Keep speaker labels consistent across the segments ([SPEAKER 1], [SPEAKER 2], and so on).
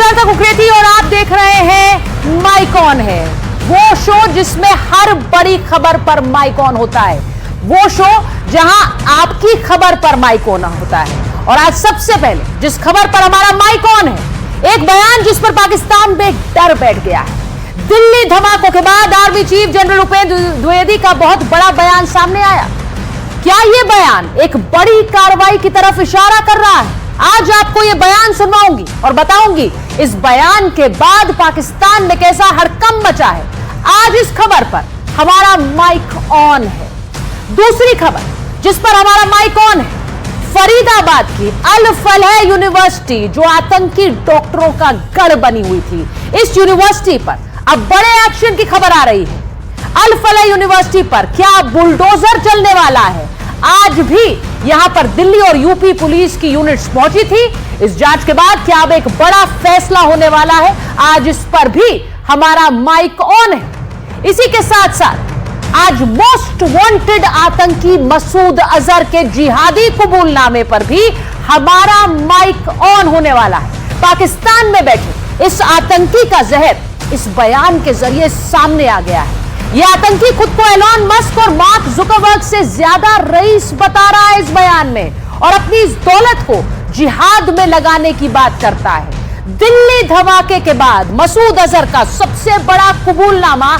[SPEAKER 1] जयंत कुकरेती और आप देख रहे हैं माइक ऑन है, वो शो जिसमें हर बड़ी खबर पर माइक ऑन होता है, वो शो जहां आपकी खबर पर माइक ऑन होता है। और आज सबसे पहले जिस खबर पर हमारा माइक ऑन है, एक बयान जिस पर पाकिस्तान में डर बैठ गया है। दिल्ली धमाकों के बाद army chief general Upendra Dwivedi का बहुत बड़ा बयान सामने आया। क्या यह बयान एक बड़ी कार्रवाई की तरफ इशारा कर रहा है? आज आपको यह बयान सुनवाऊंगी और बताऊंगी इस बयान के बाद पाकिस्तान में कैसा हड़कंप मचा है। आज इस खबर पर हमारा माइक ऑन है। दूसरी खबर जिस पर हमारा माइक ऑन है, फरीदाबाद की अल फलाह यूनिवर्सिटी जो आतंकी डॉक्टरों का गढ़ बनी हुई थी, इस यूनिवर्सिटी पर अब बड़े एक्शन की खबर आ रही है। अल फलाह यूनिवर्सिटी पर क्या बुलडोजर चलने वाला है? आज भी यहां पर दिल्ली और यूपी पुलिस की यूनिट्स पहुंची थी। इस जांच के बाद क्या अब एक बड़ा फैसला होने वाला है? आज इस पर भी हमारा माइक ऑन है। इसी के साथ साथ आज मोस्ट वांटेड आतंकी मसूद अजहर के जिहादी कबूलनामे पर भी हमारा माइक ऑन होने वाला है। पाकिस्तान में बैठे इस आतंकी का जहर इस बयान के जरिए सामने आ गया है। यह आतंकी खुद को एलॉन मस्क और मार्क जुकरबर्ग से ज्यादा रईस बता रहा है इस बयान में, और अपनी इस दौलत को जिहाद में लगाने की बात करता है। दिल्ली धमाके के बाद मसूद अजहर का सबसे बड़ा कबूलनामा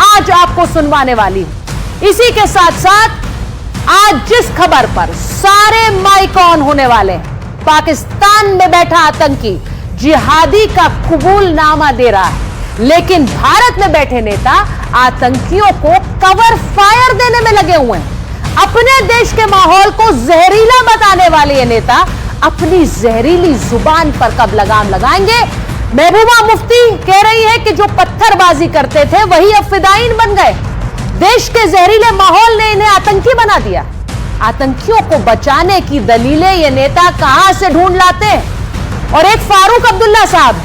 [SPEAKER 1] आज आपको सुनवाने वाली हूं। इसी के साथ साथ आज जिस खबर पर सारे माइक ऑन होने वाले हैं, पाकिस्तान में बैठा आतंकी जिहादी का कबूलनामा दे रहा है, लेकिन भारत में बैठे नेता आतंकियों को कवर फायर देने में लगे हुए हैं। अपने देश के माहौल को जहरीला बताने वाले ये नेता अपनी जहरीली जुबान पर कब लगाम लगाएंगे? महबूबा मुफ्ती कह रही है कि जो पत्थरबाजी करते थे वही अब फिदायीन बन गए। देश के जहरीले माहौल ने इन्हें आतंकी बना दिया। आतंकियों को बचाने की दलीलें ये नेता कहां से ढूंढ लाते हैं? और एक फारूक अब्दुल्ला साहब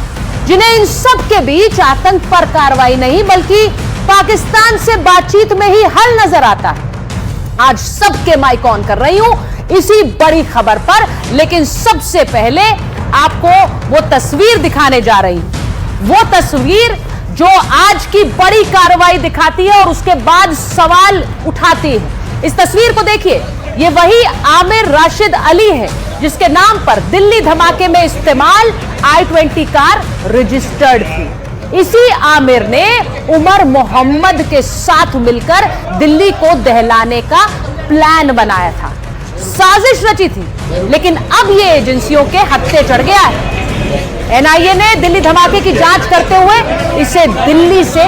[SPEAKER 1] जिन्हें इन सब के बीच आतंक पर कार्रवाई नहीं बल्कि पाकिस्तान से बातचीत में ही हल नजर आता है। आज सबके माइक ऑन कर रही हूं इसी बड़ी खबर पर, लेकिन सबसे पहले आपको वो तस्वीर दिखाने जा रही हूं। वो तस्वीर जो आज की बड़ी कार्रवाई दिखाती है और उसके बाद सवाल उठाती है। इस तस्वीर को देखिए, ये वही आमिर राशिद अली है जिसके नाम पर दिल्ली धमाके में इस्तेमाल I-20 कार रजिस्टर्ड थी। इसी आमिर ने उमर मोहम्मद के साथ मिलकर दिल्ली को दहलाने का प्लान बनाया था। साजिश रची थी, लेकिन अब ये एजेंसियों के हत्थे चढ़ गया है। NIA ने दिल्ली धमाके की जांच करते हुए इसे दिल्ली से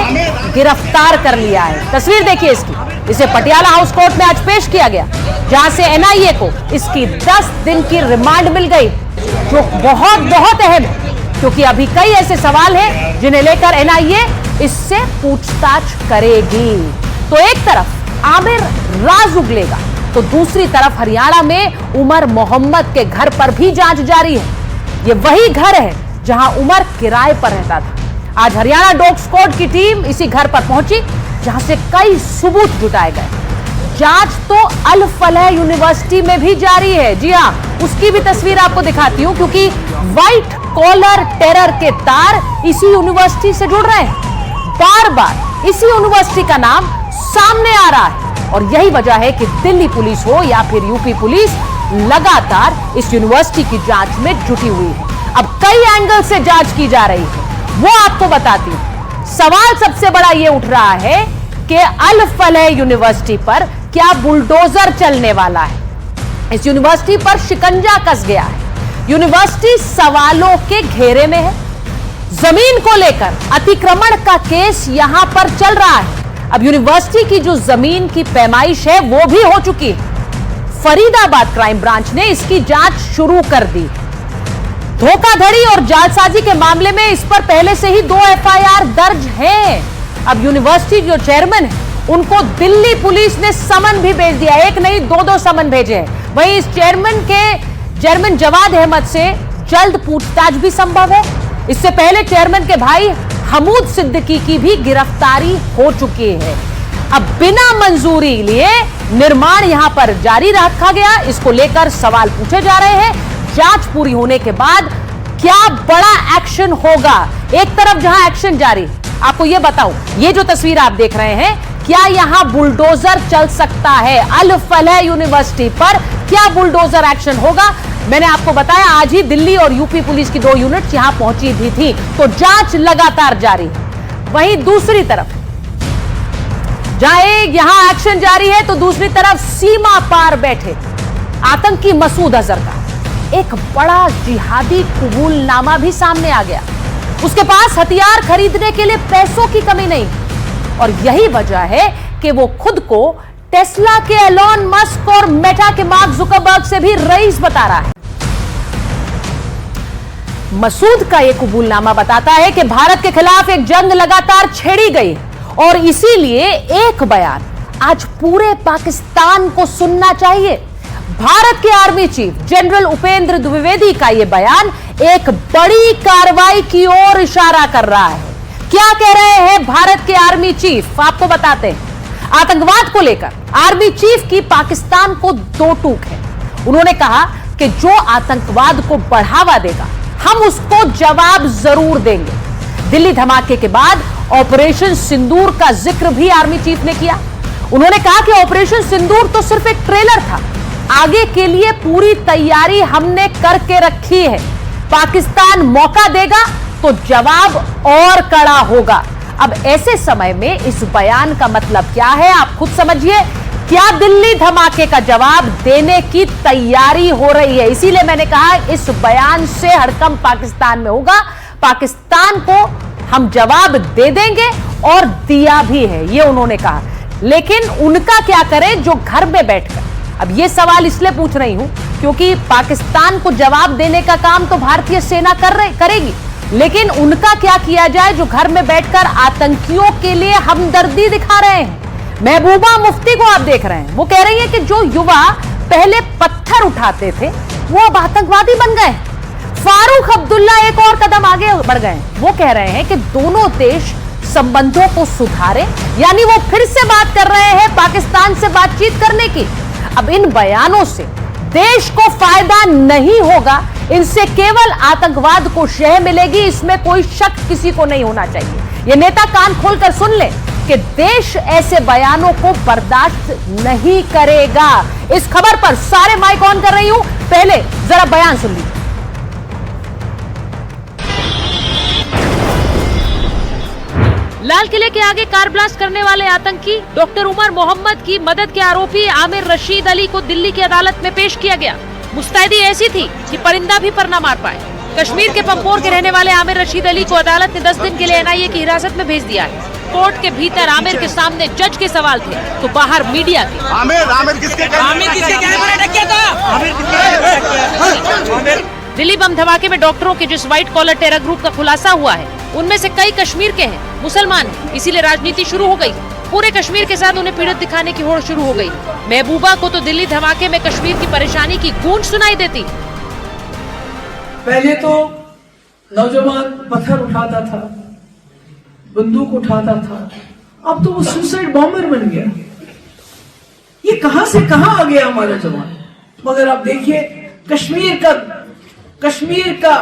[SPEAKER 1] गिरफ्तार कर लिया है। तस्वीर देखिए इसकी। इसे पटियाला हाउस कोर्ट में आज पेश किया गया, जहां से NIA को इसकी 10 दिन की रिमांड मिल गई, जो बहुत अहम है, क्योंकि अभी कई ऐसे सवाल हैं जिन्हें लेकर NIA इससे पूछताछ करेगी। तो एक तरफ आमिर राज उगलेगा, तो दूसरी तरफ हरियाणा में उमर मोहम्मद के घर पर भी जांच जारी है। ये वही घर है जहां उमर किराए पर रहता था। आज हरियाणा डॉग स्क्वाड की टीम इसी घर पर पहुंची, जहां से कई सबूत जुटाए गए। जांच तो अल फलाह यूनिवर्सिटी में भी जारी है। जी हां, उसकी भी तस्वीर आपको दिखाती हूं, क्योंकि व्हाइट कॉलर टेरर के तार इसी यूनिवर्सिटी से जुड़ रहे हैं। बार बार इसी यूनिवर्सिटी का नाम सामने आ रहा है, और यही वजह है कि दिल्ली पुलिस हो या फिर यूपी पुलिस लगातार इस यूनिवर्सिटी की जांच में जुटी हुई है। अब कई एंगल से जांच की जा रही है, वो आपको बताती हूं। सवाल सबसे बड़ा ये उठ रहा है कि अल फलाह यूनिवर्सिटी पर क्या बुलडोजर चलने वाला है? इस यूनिवर्सिटी पर शिकंजा कस गया है। यूनिवर्सिटी सवालों के घेरे में है। जमीन को लेकर अतिक्रमण का केस यहां पर चल रहा है। अब यूनिवर्सिटी की जो जमीन की पैमाइश है वो भी हो चुकी है। फरीदाबाद क्राइम ब्रांच ने इसकी जांच शुरू कर दी। धोखाधड़ी और जालसाजी के मामले में इस पर पहले से ही 2 FIR दर्ज हैं। अब यूनिवर्सिटी जो चेयरमैन है उनको दिल्ली पुलिस ने समन भी भेज दिया। एक नहीं 2 समन भेजे हैं। वहीं इस चेयरमैन जवाद अहमद से जल्द पूछताछ भी संभव है। इससे पहले चेयरमैन के भाई हमूद सिद्दीकी की भी गिरफ्तारी हो चुकी है। अब बिना मंजूरी लिए निर्माण यहां पर जारी रखा गया, इसको लेकर सवाल पूछे जा रहे हैं। जांच पूरी होने के बाद क्या बड़ा एक्शन एक्शन होगा। एक तरफ जहां एक्शन जारी, आपको यह बताऊं, ये जो तस्वीर आप देख रहे हैं, क्या यहां बुलडोजर चल सकता है? अल फलाह यूनिवर्सिटी पर क्या बुलडोजर एक्शन होगा? मैंने आपको बताया आज ही दिल्ली और यूपी पुलिस की 2 यूनिट यहां पहुंची भी थी, तो जांच लगातार जारी है। वहीं दूसरी तरफ जहां यहां एक्शन जारी है, तो दूसरी तरफ सीमा पार बैठे आतंकी मसूद अजहर का एक बड़ा जिहादी कबूलनामा भी सामने आ गया। उसके पास हथियार खरीदने के लिए पैसों की कमी नहीं, और यही वजह है कि वो खुद को टेस्ला के एलोन मस्क और मेटा के मार्क जुकरबर्ग से भी रईस बता रहा है। मसूद का यह कबूलनामा बताता है कि भारत के खिलाफ एक जंग लगातार छेड़ी गई, और इसीलिए एक बयान आज पूरे पाकिस्तान को सुनना चाहिए। भारत के army chief general Upendra Dwivedi का यह बयान एक बड़ी कार्रवाई की ओर इशारा कर रहा है। क्या कह रहे हैं भारत के आर्मी चीफ, आपको बताते हैं। आतंकवाद को लेकर आर्मी चीफ की पाकिस्तान को 2 टूक है। उन्होंने कहा कि जो आतंकवाद को बढ़ावा देगा, हम उसको जवाब जरूर देंगे। दिल्ली धमाके के बाद ऑपरेशन सिंदूर का जिक्र भी आर्मी चीफ ने किया। उन्होंने कहा कि ऑपरेशन सिंदूर तो सिर्फ एक ट्रेलर था, आगे के लिए पूरी तैयारी हमने करके रखी है। पाकिस्तान मौका देगा तो जवाब और कड़ा होगा। अब ऐसे समय में इस बयान का मतलब क्या है, आप खुद समझिए। क्या दिल्ली धमाके का जवाब देने की तैयारी हो रही है? इसीलिए मैंने कहा इस बयान से हड़कंप पाकिस्तान में होगा। पाकिस्तान को हम जवाब दे देंगे, और दिया भी है, ये उन्होंने कहा। लेकिन उनका क्या करें जो घर में बैठकर, अब ये सवाल इसलिए पूछ रही हूं क्योंकि पाकिस्तान को जवाब देने का काम तो भारतीय सेना करेगी, लेकिन उनका क्या किया जाए जो घर में बैठकर आतंकियों के लिए हमदर्दी दिखा रहे हैं। महबूबा मुफ्ती को आप देख रहे हैं, वो कह रही है कि जो युवा पहले पत्थर उठाते थे वो अब आतंकवादी बन गए। फारूक अब्दुल्ला एक और कदम आगे बढ़ गए, वो कह रहे हैं कि दोनों देश संबंधों को सुधारें, यानी वो फिर से बात कर रहे हैं पाकिस्तान से बातचीत करने की। अब इन बयानों से देश को फायदा नहीं होगा, इनसे केवल आतंकवाद को शह मिलेगी, इसमें कोई शक किसी को नहीं होना चाहिए। ये नेता कान खोलकर सुन ले कि देश ऐसे बयानों को बर्दाश्त नहीं करेगा। इस खबर पर सारे माइक ऑन कर रही हूं, पहले जरा बयान सुन लीजिए। लाल किले के आगे कार ब्लास्ट करने वाले आतंकी डॉक्टर उमर मोहम्मद की मदद के आरोपी आमिर रशीद अली को दिल्ली की अदालत में पेश किया गया। मुस्तैदी ऐसी थी कि परिंदा भी पर न मार पाए। कश्मीर के पंपोर के रहने वाले आमिर रशीद अली को अदालत ने 10 दिन के लिए एनआईए की हिरासत में भेज दिया है। कोर्ट के भीतर आमिर के सामने जज के सवाल थे, तो बाहर मीडिया के। आमिर किसके दिल्ली बम धमाके में डॉक्टरों के जिस व्हाइट कॉलर टेरर ग्रुप का खुलासा हुआ है, उनमें से कई कश्मीर के हैं, मुसलमान हैं, इसीलिए राजनीति शुरू हो गई। पूरे कश्मीर के साथ उन्हें पीड़ित दिखाने की होड़ शुरू हो गई। महबूबा को तो दिल्ली धमाके में कश्मीर की परेशानी की गूंज सुनाई देती।
[SPEAKER 2] पहले तो नौजवान पत्थर उठाता था, बंदूक उठाता था, अब तो वो सुसाइड बॉम्बर बन गया। ये कहां से कहां आ गया हमारा जवान। मगर आप देखिए कश्मीर का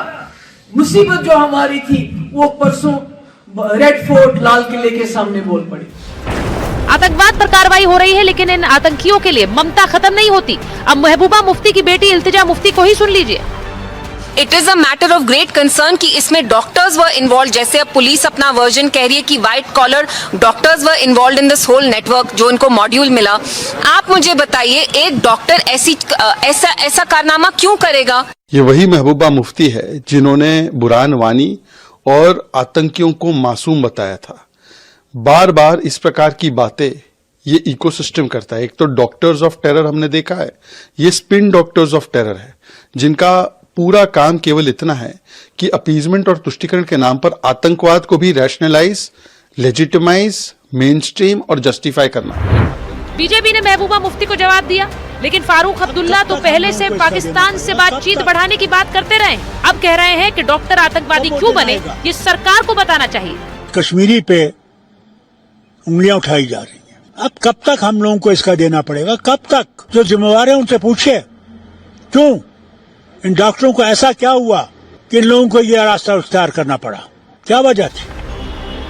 [SPEAKER 2] मुसीबत जो हमारी थी वो परसों रेड फोर्ट लाल किले के सामने बोल पड़ी।
[SPEAKER 1] आतंकवाद पर कार्रवाई हो रही है, लेकिन इन आतंकियों के लिए ममता खत्म नहीं होती। अब महबूबा मुफ्ती की बेटी इल्तिजा मुफ्ती को ही सुन लीजिए।
[SPEAKER 3] It is a matter of great concern कि इसमें डॉक्टर्स वर इन्वॉल्व। जैसे अब पुलिस अपना वर्जन कह रही है कि white collar doctors were involved in this whole network, जो इनको मॉड्यूल मिला। आप मुझे बताइए, एक डॉक्टर ऐसा कारनामा क्यों करेगा?
[SPEAKER 4] ये वही महबूबा मुफ्ती है जिन्होंने बुरहान वानी और आतंकियों को मासूम बताया था। बार बार इस प्रकार की बातें ये इकोसिस्टम करता है। एक तो डॉक्टर्स ऑफ टेरर हमने देखा है, ये स्पिन डॉक्टर्स ऑफ टेरर है, जिनका पूरा काम केवल इतना है कि अपीजमेंट और तुष्टिकरण के नाम पर आतंकवाद को भी रैशनलाइज, लेजिटिमाइज, मेनस्ट्रीम और जस्टिफाई करना।
[SPEAKER 1] बीजेपी ने महबूबा मुफ्ती को जवाब दिया, लेकिन फारूक अब्दुल्ला तो पहले से पाकिस्तान से बातचीत बढ़ाने की बात करते रहे। अब कह रहे हैं कि डॉक्टर आतंकवादी क्यों बने, ये सरकार को बताना चाहिए।
[SPEAKER 5] कश्मीरी पे उंगलियां उठाई जा रही हैं। अब कब तक हम लोगों को इसका देना पड़ेगा? कब तक? जो जिम्मेवार है उनसे पूछे, क्यों इन डॉक्टरों को ऐसा क्या हुआ किन लोगों को यह रास्ता इख्तियार करना पड़ा, क्या वजह थी?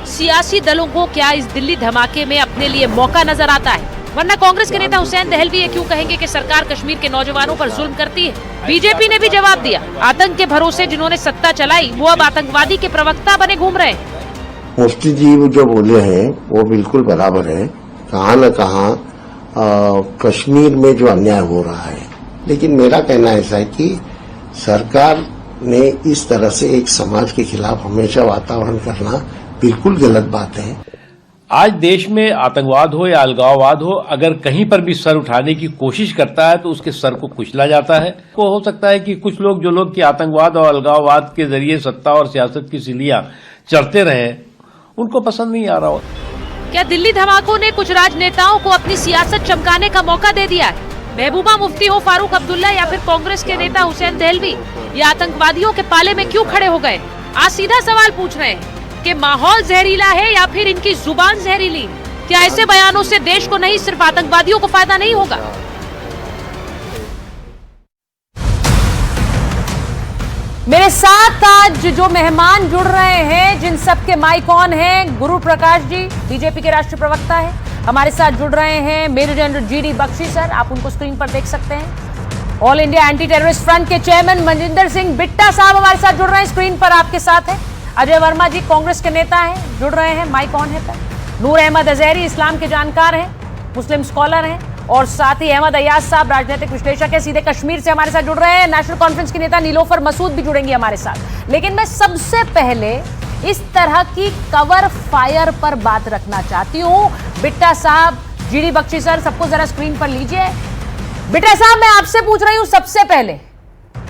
[SPEAKER 1] सियासी दलों को क्या इस दिल्ली धमाके में अपने लिए मौका नजर आता है? वरना कांग्रेस के नेता हुसैन दहलवी ये क्यों कहेंगे कि सरकार कश्मीर के नौजवानों पर जुल्म करती है? बीजेपी ने भी जवाब दिया, आतंक के भरोसे जिन्होंने सत्ता चलाई वो अब आतंकवादी के प्रवक्ता बने घूम रहे हैं।
[SPEAKER 6] मुफ्ती जी जो बोले हैं वो बिल्कुल बराबर है। कहाँ न कहाँ कश्मीर में जो अन्याय हो रहा है, लेकिन मेरा कहना ऐसा है कि सरकार ने इस तरह से एक समाज के खिलाफ हमेशा वातावरण करना बिल्कुल गलत बात है।
[SPEAKER 7] आज देश में आतंकवाद हो या अलगाववाद हो, अगर कहीं पर भी सर उठाने की कोशिश करता है तो उसके सर को कुचला जाता है। तो हो सकता है कि कुछ लोग जो लोग कि आतंकवाद और अलगाववाद के जरिए सत्ता और सियासत की सीढ़ियां चढ़ते रहे, उनको पसंद नहीं आ रहा हो।
[SPEAKER 1] क्या दिल्ली धमाकों ने कुछ राजनेताओं को अपनी सियासत चमकाने का मौका दे दिया है? महबूबा मुफ्ती हो, फारूक अब्दुल्ला या फिर कांग्रेस के नेता हुसैन दहलवी, ये आतंकवादियों के पाले में क्यों खड़े हो गए? आज सीधा सवाल पूछ रहे हैं कि माहौल जहरीला है या फिर इनकी जुबान जहरीली? क्या ऐसे बयानों से देश को नहीं सिर्फ आतंकवादियों को फायदा नहीं होगा? मेरे साथ आज जो मेहमान जुड़ रहे हैं, जिन सब के माइक ऑन हैं, गुरु प्रकाश जी बीजेपी के राष्ट्रीय प्रवक्ता है, हमारे साथ जुड़ रहे हैं मेजर जनरल GD बख्शी सर, आप उनको स्क्रीन पर देख सकते हैं। All India anti terrorist front के चेयरमैन मनजिंदर सिंह बिट्टा साहब हमारे साथ जुड़ रहे हैं, स्क्रीन पर आपके साथ है। अजय वर्मा जी कांग्रेस के नेता हैं, जुड़ रहे हैं, माइक ऑन है पर। नूर अहमद अजहरी इस्लाम के जानकार हैं, मुस्लिम स्कॉलर हैं, और साथ ही अहमद अयाज साहब राजनीतिक विश्लेषक है, सीधे कश्मीर से हमारे साथ जुड़ रहे हैं। नेशनल कॉन्फ्रेंस की नेता नीलोफर मसूद भी जुड़ेंगी हमारे साथ। लेकिन मैं सबसे पहले इस तरह की कवर फायर पर बात रखना चाहती हूं। बिट्टा साहब, GD बख्शी सर, सबको जरा स्क्रीन पर लीजिए। बिट्टा साहब, मैं आपसे पूछ रही हूं सबसे पहले,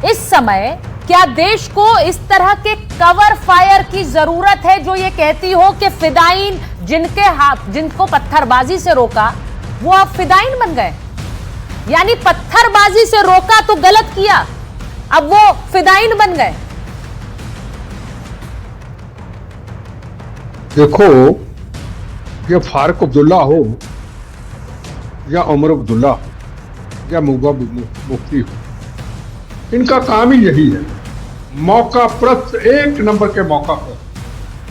[SPEAKER 1] इस समय क्या देश को इस तरह के कवर फायर की जरूरत है जो ये कहती हो कि फिदाइन जिनको पत्थरबाजी से रोका वो अब फिदाइन बन गए? यानी पत्थरबाजी से रोका तो गलत किया, अब वो फिदाइन बन गए।
[SPEAKER 8] देखो, ये फारूक अब्दुल्ला हो या उमर अब्दुल्ला हो या महबूबा मुफ्ती हो, इनका काम ही यही है, मौका प्रस्त एक नंबर के मौका पर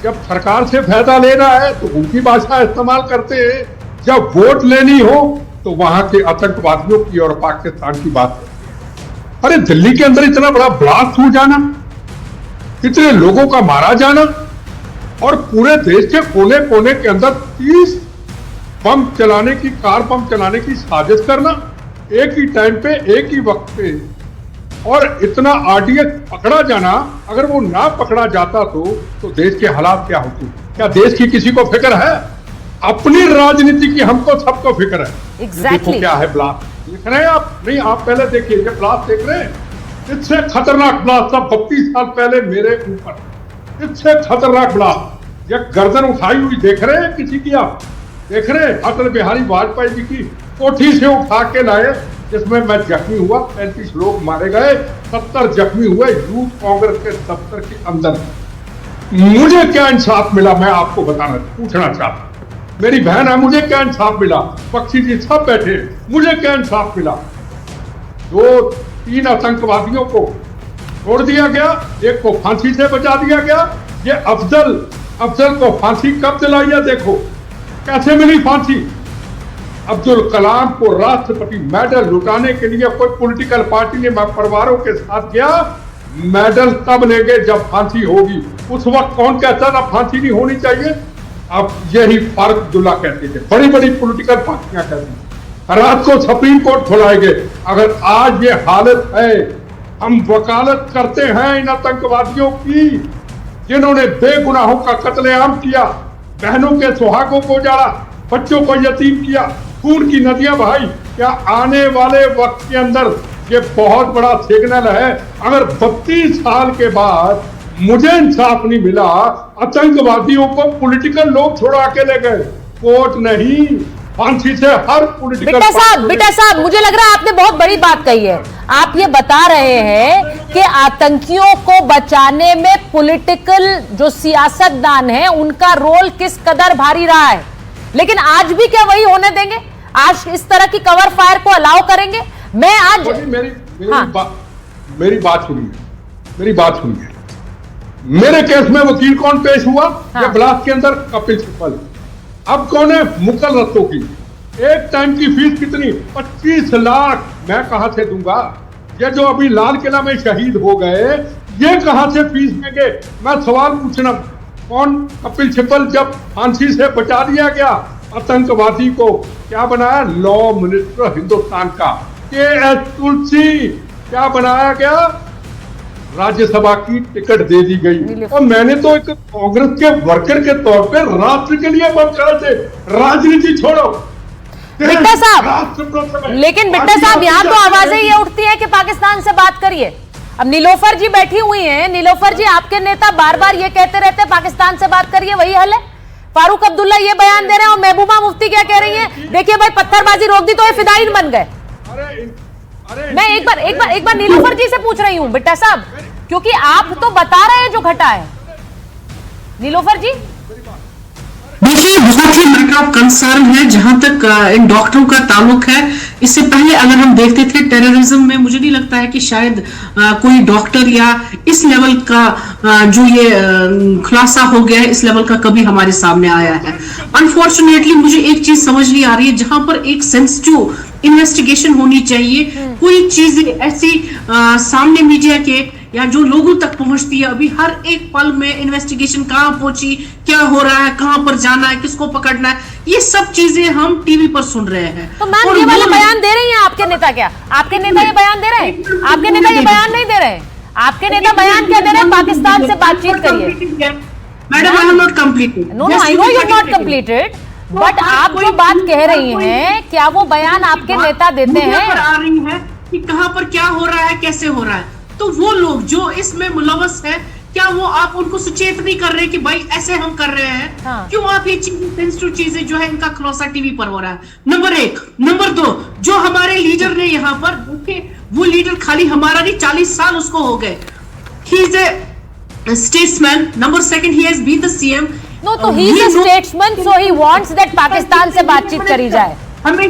[SPEAKER 8] जब सरकार से फायदा लेना है तो उनकी भाषा इस्तेमाल करते हैं, जब वोट लेनी हो तो वहां के आतंकवादियों की और पाकिस्तान की बात करते हैं। अरे दिल्ली के अंदर इतना बड़ा ब्लास्ट हो जाना, इतने लोगों का मारा जाना, और पूरे देश के कोने कोने के अंदर 30 बम चलाने की, कार बम चलाने की साजिश करना एक ही टाइम पे, एक ही वक्त पे, और इतना RDX पकड़ा जाना, अगर वो ना पकड़ा जाता तो देश के हालात क्या होते? क्या देश की किसी को फिक्र है? अपनी राजनीति की हमको सबको फिक्र है। देखो क्या है ब्लास्ट, देख रहे हैं आप? नहीं, आप पहले देखिए, ये ब्लास्ट देख रहे हैं, इससे खतरनाक ब्लास्ट था 32 साल पहले मेरे ऊपर, इससे खतरनाक ब्लास्ट। ये गर्दन उठाई हुई देख रहे हैं किसी की? आप देख रहे हैं? अटल बिहारी वाजपेयी जी की कोठी से उठा के लाए, जिसमें मैं जख्मी हुआ, 35 लोग मारे गए, 70 जख्मी हुए यूथ कांग्रेस के दफ्तर के अंदर। मुझे क्या इंसाफ मिला, मैं आपको पूछना चाहता। मेरी बहन है, मुझे क्या इंसाफ मिला? बख्शी जी सब बैठे, मुझे क्या इंसाफ मिला? 2-3 आतंकवादियों को छोड़ दिया गया, एक को फांसी से बचा दिया गया। ये अफजल को फांसी कब दिलाई है? देखो कैसे मिली फांसी। अब्दुल कलाम को राष्ट्रपति मेडल लुटाने के लिए कोई पॉलिटिकल पार्टी ने परिवारों के साथ गया, मेडल तब लेंगे जब फांसी होगी। उस वक्त कौन कहता था फांसी नहीं होनी चाहिए? अब यही फारूक अब्दुल्ला कहते थे, बड़ी बड़ी पॉलिटिकल पार्टियां कहती थी। रात को सुप्रीम कोर्ट खुलाएंगे। अगर आज ये हालत है, हम वकालत करते हैं इन आतंकवादियों की जिन्होंने बेगुनाहों का कत्लेआम किया, बहनों के सुहागों को उजाड़ा, बच्चों को यतीम किया, खून की नदियां बहाई। क्या आने वाले वक्त के अंदर ये बहुत बड़ा सिग्नल है? अगर 32 साल के बाद मुझे इंसाफ नहीं मिला, आतंकवादियों को पॉलिटिकल लोग छोड़ा के ले गए, कोर्ट नहीं, फांसी से हर पॉलिटिकल।
[SPEAKER 1] बिट्टा साहब, मुझे लग रहा है आपने बहुत बड़ी बात कही है। आप ये बता रहे हैं कि आतंकियों को बचाने में पॉलिटिकल जो सियासतदान है उनका रोल किस कदर भारी रहा है, लेकिन आज भी क्या वही होने देंगे? आज इस तरह की कवर फायर को अलाउ करेंगे? मैं आज
[SPEAKER 8] मेरी बात सुनिए, मेरे केस में वकील कौन पेश हुआ?
[SPEAKER 1] हाँ।
[SPEAKER 8] ये ब्लास्ट के अंदर कपिल सिब्बल। अब कौन है? मुकल रत्तों की एक टाइम की फीस कितनी? 25 लाख। मैं कहां से दूंगा? ये जो अभी लाल किला में शहीद हो गए, ये कहां से फीस देंगे? मैं सवाल पूछना, कौन? कपिल सिब्बल जब फांसी से बचा दिया गया आतंकवादी को, क्या बनाया? लॉ मिनिस्टर हिंदुस्तान का। के.एच. तुलसी क्या बनाया गया? राज्यसभा की टिकट दे दी गई। और मैंने तो एक कांग्रेस के वर्कर के तौर पे राष्ट्र के लिए बात करे थे, राजनीति छोड़ो।
[SPEAKER 1] बिट्टा साहब, लेकिन बिट्टा साहब यहाँ तो आवाजें ये उठती है कि पाकिस्तान से बात करिए। अब नीलोफर जी बैठी हुई हैं, नीलोफर जी आपके नेता बार बार ये कहते रहते हैं पाकिस्तान से बात करिए, वही हल है। फारूक अब्दुल्ला ये बयान दे रहे हैं और महबूबा मुफ्ती क्या कह रही हैं? देखिए भाई, पत्थरबाजी रोक दी तो ये फिदायीन बन गए। मैं एक बार नीलोफर जी से पूछ रही हूं बिट्टा साहब, क्योंकि आप तो बता रहे हैं जो घटा है। नीलोफर जी,
[SPEAKER 9] देखिए, बहुत ही मैटर ऑफ कंसर्न है जहां तक इन डॉक्टरों का ताल्लुक है। इससे पहले अगर हम देखते थे टेररिज्म में, मुझे नहीं लगता है कि शायद कोई डॉक्टर या इस लेवल का जो ये खुलासा हो गया है, इस लेवल का कभी हमारे सामने आया है। अनफॉर्चुनेटली मुझे एक चीज समझ नहीं आ रही है, जहां पर एक सेंसिटिव इन्वेस्टिगेशन होनी चाहिए, कोई चीज ऐसी सामने मीडिया के या जो लोगों तक पहुंचती है, अभी हर एक पल में इन्वेस्टिगेशन कहां पहुंची, क्या हो रहा है, कहां पर जाना है, किसको पकड़ना है, ये सब चीजें हम टीवी पर सुन रहे हैं।
[SPEAKER 1] तो मैम ये वाला बयान दे रही हैं आपके नेता? क्या आपके नेता ये बयान दे रहे हैं? आपके नेता ये बयान नहीं दे रहे हैं। आपके नेता बयान क्या दे रहे हैं? पाकिस्तान से बातचीत करिए।
[SPEAKER 9] Madam, I have not completed.
[SPEAKER 1] No no, I know you not completed, but आप जो बात कह रही हैं, क्या वो बयान आपके नेता देते हैं?
[SPEAKER 9] आ रही है कि कहां पर क्या हो रहा है, कैसे हो रहा है, तो वो लोग जो इसमें मुलव्वस है, क्या वो आप उनको सचेत नहीं कर रहे कि भाई ऐसे हम कर रहे हैं?
[SPEAKER 1] हाँ।
[SPEAKER 9] क्यों आप ये सेंसिटिव चीजें जो है इनका खुलासा टीवी पर हो रहा है? नंबर 1। नंबर 2, जो हमारे लीडर ने यहाँ पर देखे, वो लीडर खाली हमारा नहीं, 40 साल उसको हो गए। He is a statesman. Number 2, he has been the CM.
[SPEAKER 1] No, तो he is a statesman, so he wants that Pakistan से बातचीत करी जाए। आप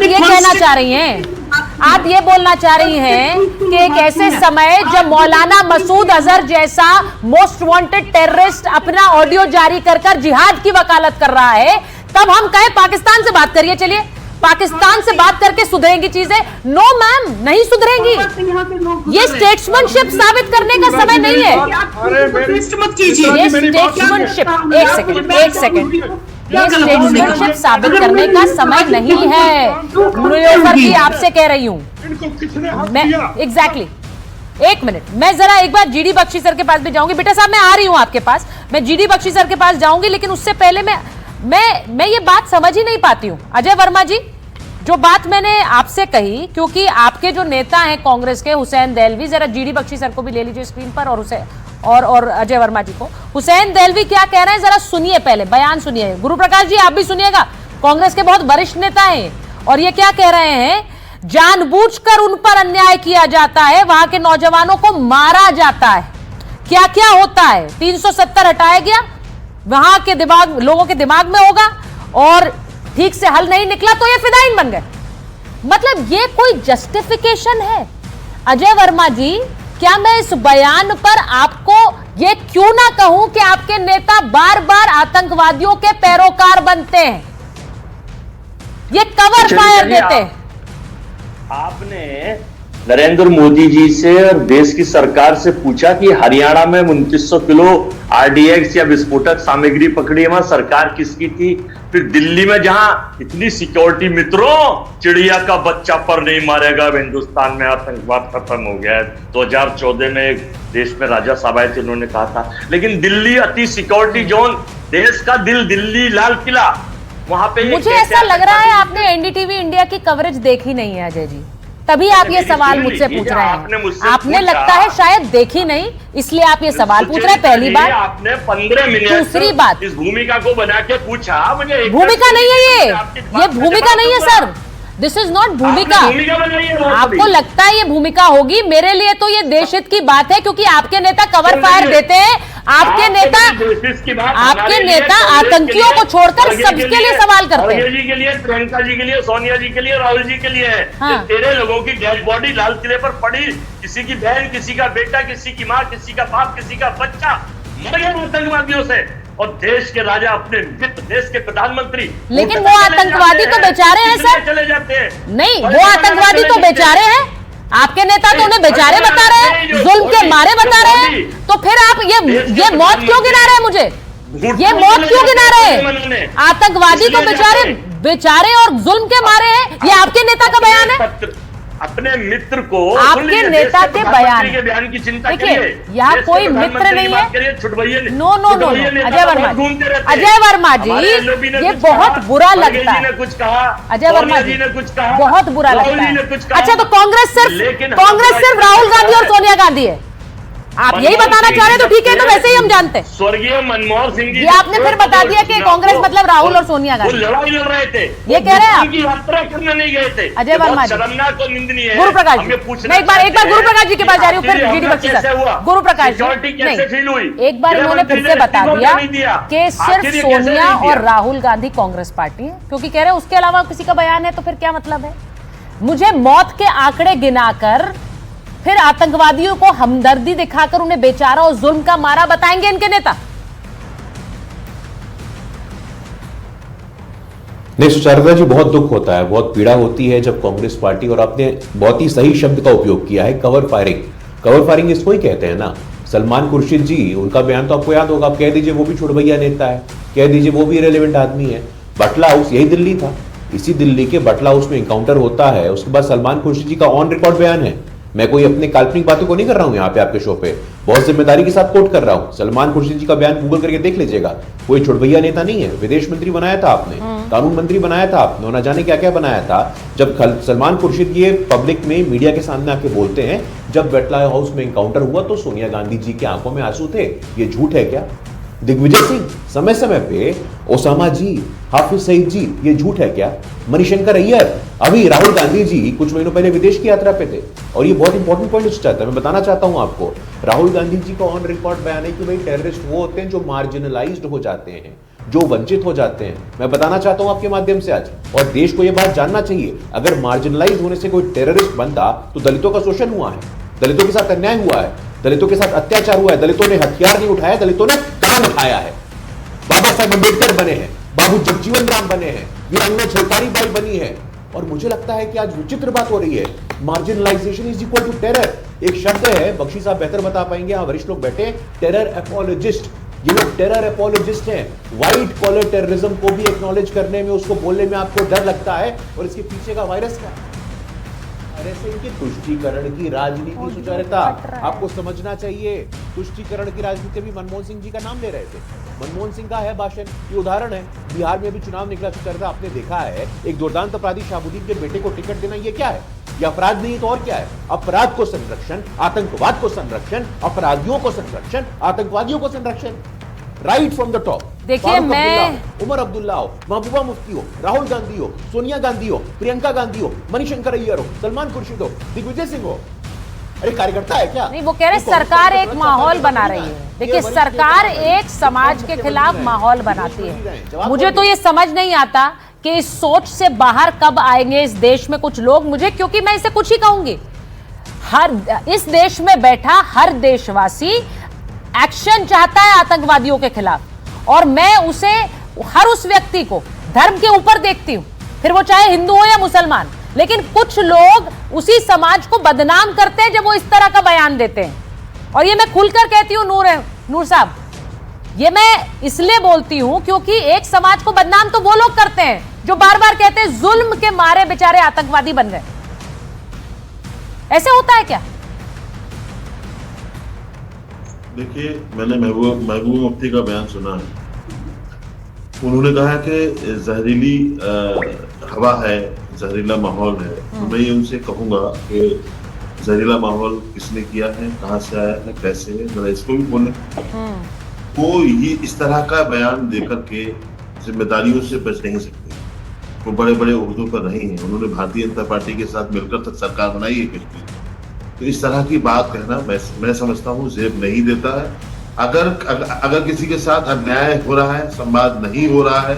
[SPEAKER 1] ये कहना चाह रही हैं, आप ये बोलना चाह रही हैं कि एक ऐसे समय जब मौलाना मसूद अजहर जैसा मोस्ट वांटेड टेररिस्ट अपना ऑडियो जारी कर जिहाद की वकालत कर रहा है, तब हम कहें पाकिस्तान से बात करिए, चलिए पाकिस्तान से बात करके सुधरेंगी चीजें? नो मैम, नहीं सुधरेंगी। ये स्टेट्समैनशिप साबित करने का समय नहीं है।
[SPEAKER 9] मत कीजिए।
[SPEAKER 1] ये स्टेट्समैनशिप, एक सेकंड, ये स्टेट्समैनशिप साबित करने का समय नहीं है। नीलोफर जी, आपसे कह रही हूं मैं, एग्जैक्टली। एक मिनट, मैं जरा एक बार जीडी बख्शी सर के पास भी जाऊंगी। बेटा साहब, मैं आ रही हूं आपके पास, मैं जीडी बख्शी सर के पास जाऊंगी, लेकिन उससे पहले मैं ये बात समझ ही नहीं पाती हूं। अजय वर्मा जी, जो बात मैंने आपसे कही, क्योंकि आपके जो नेता हैं कांग्रेस के हुसैन देहलवी, जरा जीडी बख्शी सर को भी ले लीजिए स्क्रीन पर, और अजय वर्मा जी को। हुसैन देहलवी क्या कह रहे हैं जरा सुनिए, पहले बयान सुनिए। गुरु प्रकाश जी, आप भी सुनिएगा, कांग्रेस के बहुत वरिष्ठ नेता हैं, और ये क्या कह रहे हैं? जानबूझकर उन पर अन्याय किया जाता है, वहां के नौजवानों को मारा जाता है। क्या क्या होता है? 370 हटाया गया, वहां के लोगों के दिमाग में होगा, और ठीक से हल नहीं निकला तो ये फिदायीन बन गए। मतलब ये कोई जस्टिफिकेशन है? अजय वर्मा जी, क्या मैं इस बयान पर आपको ये क्यों ना कहूं कि आपके नेता बार बार आतंकवादियों के पैरोकार बनते हैं, ये कवर फायर देते हैं?
[SPEAKER 10] आपने नरेंद्र मोदी जी से और देश की सरकार से पूछा कि हरियाणा में 2900 किलो आरडीएक्स या विस्फोटक सामग्री पकड़ी है, वहां सरकार किसकी थी? फिर दिल्ली में जहां इतनी सिक्योरिटी, मित्रों, चिड़िया का बच्चा पर नहीं मारेगा, हिंदुस्तान में आतंकवाद खत्म हो गया है। 2014 में एक देश में राजा साहब आए थे, उन्होंने कहा था। लेकिन दिल्ली अति सिक्योरिटी जोन, देश का दिल दिल्ली, लाल किला, वहां पे
[SPEAKER 1] मुझे ऐसा लग रहा है आपने एनडीटीवी इंडिया की कवरेज देखी नहीं है अजय जी, तभी आप ये सवाल मुझसे पूछ रहे हैं। आपने लगता है शायद देखी नहीं, इसलिए आप ये सवाल पूछ रहे हैं। पहली बात,
[SPEAKER 10] आपने 15 मिनट
[SPEAKER 1] दूसरी बात,
[SPEAKER 10] इस भूमिका को बना के पूछा, मुझे
[SPEAKER 1] भूमिका नहीं है ये भूमिका नहीं है सर, दिस इज नॉट भूमिका। आपको लगता है ये भूमिका होगी, मेरे लिए तो ये देश हित की बात है, क्योंकि आपके नेता कवर फायर देते हैं, आपके नेता आतंकियों को छोड़कर सबके लिए सवाल करते हैं।
[SPEAKER 10] जी के लिए, प्रियंका जी के लिए, सोनिया जी के लिए, राहुल जी के लिए है।
[SPEAKER 1] हाँ।
[SPEAKER 10] तेरे लोगों की डेड बॉडी लाल किले पर पड़ी, किसी की बहन, किसी का बेटा, किसी की माँ, किसी का बाप, किसी का बच्चा, मर गए आतंकवादियों से, और देश के राजा अपने मित्र, देश के प्रधानमंत्री,
[SPEAKER 1] लेकिन वो आतंकवादी तो बेचारे हैं सर,
[SPEAKER 10] चले जाते हैं।
[SPEAKER 1] नहीं वो आतंकवादी तो बेचारे हैं, आपके नेता तो उन्हें बेचारे बता रहे हैं, जुल्म के मारे बता रहे हैं, तो फिर आप ये मौत क्यों गिना रहे हैं मुझे, ये मौत क्यों गिना रहे हैं? आतंकवादी तो बेचारे और जुल्म के मारे हैं, ये आपके नेता का बयान है,
[SPEAKER 10] अपने मित्र को,
[SPEAKER 1] आपके नेता के
[SPEAKER 10] बयान की चिंता
[SPEAKER 1] देखिए, यहाँ कोई मित्र नहीं है। नो अजय वर्मा जी, ये बहुत बुरा लगता है, अजय वर्मा जी बहुत बुरा लगता है। अच्छा, तो कांग्रेस सिर्फ राहुल गांधी और सोनिया गांधी है, आप यही बताना चाह रहे हैं, तो ठीक है, तो वैसे ही हम जानते हैं।
[SPEAKER 10] स्वर्गीय मनमोहन सिंह जी,
[SPEAKER 1] ये आपने फिर बता दिया कि कांग्रेस मतलब राहुल और सोनिया गांधी,
[SPEAKER 10] लड़ाई लड़ रहे थे,
[SPEAKER 1] ये कह रहे हैं आप,
[SPEAKER 10] यात्रा करने नहीं गए थे।
[SPEAKER 1] अजय वर्मा जी,
[SPEAKER 10] शर्मनाक और निंदनीय है।
[SPEAKER 1] गुरु प्रकाश जी, मैं एक बार गुरु प्रकाश जी के पास जा रही हूँ, फिर जीडी बख्शी सर, गुरु प्रकाश जी, नहीं, एक बार इन्होंने फिर से बता दिया कि सिर्फ सोनिया और राहुल गांधी कांग्रेस पार्टी है, क्योंकि कह रहे हैं उसके अलावा किसी का बयान है, तो फिर क्या मतलब है? मुझे मौत के आंकड़े गिनाकर फिर आतंकवादियों को हमदर्दी दिखाकर उन्हें बेचारा और जुल्म का मारा बताएंगे इनके नेता?
[SPEAKER 11] नहीं सुचारुता जी, बहुत दुख होता है, बहुत पीड़ा होती है जब कांग्रेस पार्टी, और आपने बहुत ही सही शब्द का उपयोग किया है, कवर फायरिंग इसको ही कहते हैं ना। सलमान खुर्शीद जी, उनका बयान तो आपको याद होगा, आप कह दीजिए वो भी छुड़भैया नेता है, कह दीजिए वो भी रेलेवेंट आदमी है। बटला हाउस यही दिल्ली था, इसी दिल्ली के बटला हाउस में इनकाउंटर होता है, उसके बाद सलमान खुर्शीद जी का ऑन रिकॉर्ड बयान है, मैं कोई अपने काल्पनिक बातों को नहीं कर रहा हूं यहाँ पे आपके शो पे, बहुत जिम्मेदारी के साथ कोट कर रहा हूं। सलमान खुर्शीद जी का बयान गूगल करके देख लीजिएगा, कोई छुड़भैया नेता नहीं है, विदेश मंत्री बनाया था आपने, कानून मंत्री बनाया था आपने, ना जाने क्या क्या बनाया था। जब सलमान खुर्शीद ये पब्लिक में मीडिया के सामने आके बोलते हैं जब बटला हाउस में एनकाउंटर हुआ तो सोनिया गांधी जी की आंखों में आंसू थे, ये झूठ है क्या? दिग्विजय सिंह समय समय पे, ओसामा जी, हाफिज सईद जी, ये झूठ है क्या? मणिशंकर अय्यर, अभी राहुल गांधी जी कुछ महीनों पहले विदेश की यात्रा पे थे, और ये बहुत इंपॉर्टेंट पॉइंट चाहता है, मैं बताना चाहता हूं आपको, राहुल गांधी जी का ऑन रिकॉर्ड बयान है कि भाई टेररिस्ट वो होते हैं जो मार्जिनलाइज्ड हो जाते हैं, जो वंचित हो जाते हैं। मैं बताना चाहता हूं आपके माध्यम से आज, और देश को यह बात जानना चाहिए, अगर मार्जिनलाइज होने से कोई टेररिस्ट बनता तो दलितों का शोषण हुआ है, दलितों के साथ अन्याय हुआ है, दलितों के साथ अत्याचार हुआ है, दलितों ने हथियार नहीं उठाया, दलितों ने काम उठाया है। बाबा साहब अम्बेडकर बने हैं, बाबू जगजीवन राम बने हैं, वीरांगना झलकारी बाई बनी है, और मुझे लगता है कि आज विचित्र बात हो रही है, marginalisation is equal to terror. एक शब्द है, बख्शी साहब बेहतर बता पाएंगे, यहाँ वरिष्ठ लोग बैठे, टेरर एपोलॉजिस्ट, ये लोग टेरर एपोलॉजिस्ट हैं। व्हाइट कॉलर टेररिज्म को भी एक्नॉलेज करने में, उसको बोलने में आपको डर लगता है, और इसके पीछे का वायरस क्या है? ऐसे इनकी तुष्टीकरण की राजनीति सुचारुता आपको समझना चाहिए। तुष्टीकरण की राजनीति भी मनमोहन सिंह जी का नाम ले रहे थे, मनमोहन सिंह का है भाषण, ये उदाहरण है। बिहार में भी चुनाव निकला सुचारुता, आपने देखा है, एक दुर्दांत अपराधी शहाबुद्दीन के बेटे को टिकट देना, ये क्या है? ये अपराध नहीं तो और क्या है? अपराध को संरक्षण, आतंकवाद को संरक्षण, अपराधियों को संरक्षण, आतंकवादियों को संरक्षण, राइट फ्रॉम द टॉप।
[SPEAKER 1] देखिए, मैं
[SPEAKER 11] उमर अब्दुल्ला हो, महबूबा मुफ्ती हो, राहुल गांधी हो, सोनिया गांधी हो, प्रियंका गांधी हो, मणिशंकर अय्यर हो, सलमान खुर्शीद हो, दिग्विजय सिंह हो, अरे कार्यकर्ता है क्या?
[SPEAKER 1] नहीं, वो कह रहे सरकार एक माहौल बना रही है। देखिए, सरकार एक समाज के खिलाफ माहौल बनाती है। मुझे तो ये समझ नहीं आता कि इस सोच से बाहर कब आएंगे इस देश में कुछ लोग, मुझे, क्योंकि मैं इसे कुछ ही कहूंगी, इस देश में बैठा हर देशवासी एक्शन चाहता है आतंकवादियों के खिलाफ, और मैं उसे, हर उस व्यक्ति को धर्म के ऊपर देखती हूं, फिर वो चाहे हिंदू हो या मुसलमान। लेकिन कुछ लोग उसी समाज को बदनाम करते हैं जब वो इस तरह का बयान देते हैं, और ये मैं खुलकर कहती हूं नूर साहब, ये मैं इसलिए बोलती हूं क्योंकि एक समाज को बदनाम तो वो लोग करते हैं जो बार बार कहते हैं जुल्म के मारे बेचारे आतंकवादी बन गए। ऐसे होता है क्या?
[SPEAKER 12] देखिए, मैंने महबूबा मुफ्ती का बयान सुना है। उन्होंने कहा कि जहरीली हवा है, जहरीला माहौल है। तो मैं ये उनसे कहूंगा कि जहरीला माहौल किसने किया है, कहाँ से आया है, कैसे है, जरा इसको भी बोले। वो ये इस तरह का बयान देकर के जिम्मेदारियों से बच नहीं सकते। वो बड़े बड़े उहदों पर नहीं है, उन्होंने भारतीय जनता पार्टी के साथ मिलकर तक सरकार बनाई है कश्मीर। तो इस तरह की बात कहना मैं समझता हूँ जेब नहीं देता है। अगर किसी के साथ अन्याय हो रहा है, संवाद नहीं हो रहा है,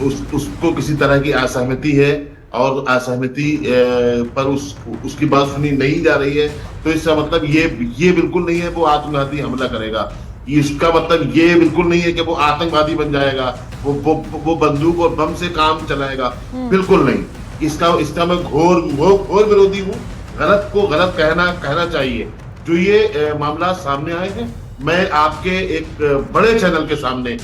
[SPEAKER 12] उसको किसी तरह की असहमति है और असहमति पर उसकी बात सुनी नहीं जा रही है, तो इसका मतलब ये बिल्कुल नहीं है वो आत्मघाती हमला करेगा। इसका मतलब ये बिल्कुल नहीं है कि वो आतंकवादी बन जाएगा, वो बंदूक और बम से काम चलाएगा, बिल्कुल नहीं। इसका मैं घोर विरोधी हूँ। गलत को गलत कहना चाहिए। जो ये मामला सामने आए हैं, मैं आपके एक बड़े चैनल के सामने,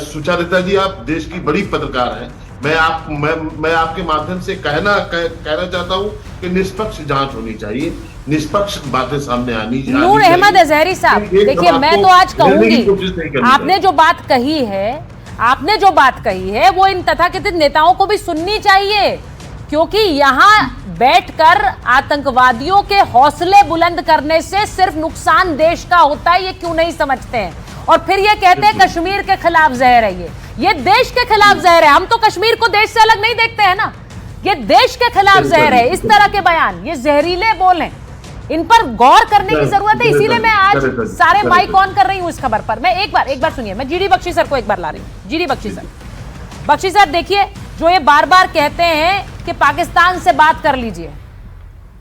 [SPEAKER 12] सुचारिता जी आप देश की बड़ी पत्रकार हैं, मैं आपके माध्यम से कहना चाहता हूँ कि निष्पक्ष जांच होनी चाहिए, निष्पक्ष बातें सामने आनी चाहिए।
[SPEAKER 1] नूर अहमद अजहरी साहब, देखिए मैं तो आज कहूंगी, आपने जो बात कही है वो इन तथाकथित नेताओं को भी सुननी चाहिए, क्योंकि यहाँ बैठकर आतंकवादियों के हौसले बुलंद करने से सिर्फ नुकसान देश का होता है, ये क्यों नहीं समझते हैं। और फिर ये कहते हैं कश्मीर के खिलाफ जहर है, ये देश के खिलाफ जहर है। हम तो कश्मीर को देश से अलग नहीं देखते हैं ना, ये देश के खिलाफ जहर है। इस तरह के बयान, ये जहरीले बोल हैं, इन पर गौर करने की जरूरत है। इसीलिए मैं आज सारे माइक ऑन कर रही हूं इस खबर पर। मैं एक बार सुनिए, मैं जीडी बख्शी सर को एक बार ला रही हूं। जीडी बख्शी सर देखिए, जो ये बार बार कहते हैं कि पाकिस्तान से बात कर लीजिए,